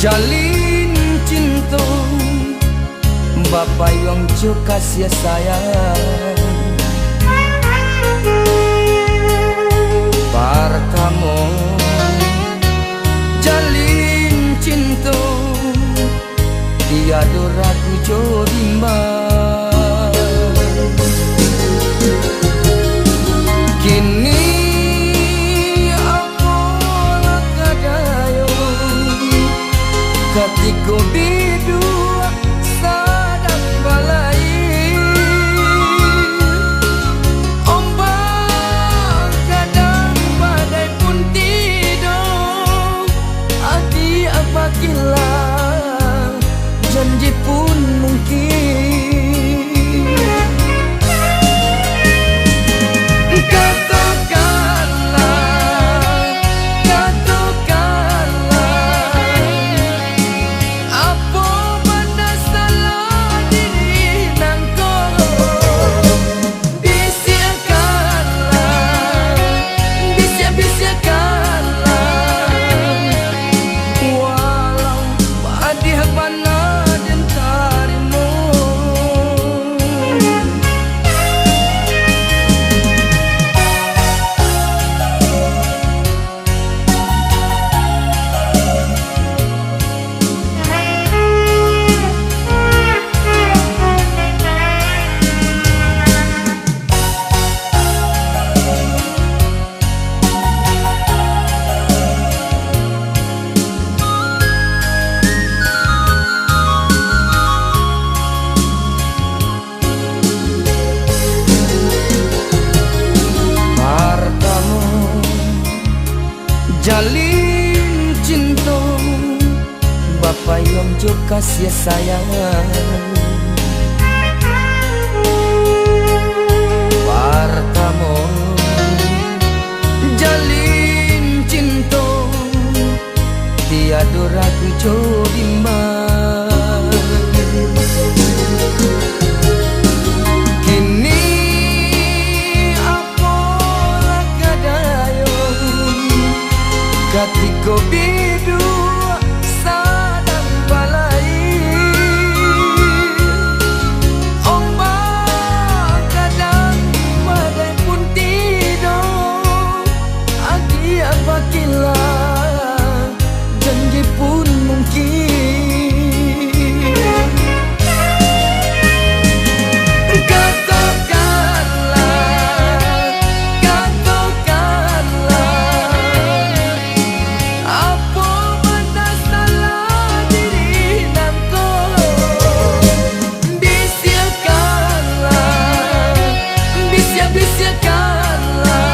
jalin cinta Bapak yang kasih sayang Pertama jalin cinta tiada ragu jo bimbang kini apalah kadayo ketika berdua sadap balai ombak kadang badai pun tidur hati apa gila janji pun mungkin jalin cinta Bapak yang kasih sayang Pertama jalin cinta tiada ragu jo bimbang kini apalah kadayo ketika berdua sadap balai ombak kadang badai pun tidur hati apa gila janji pun mungkin bisiakanlah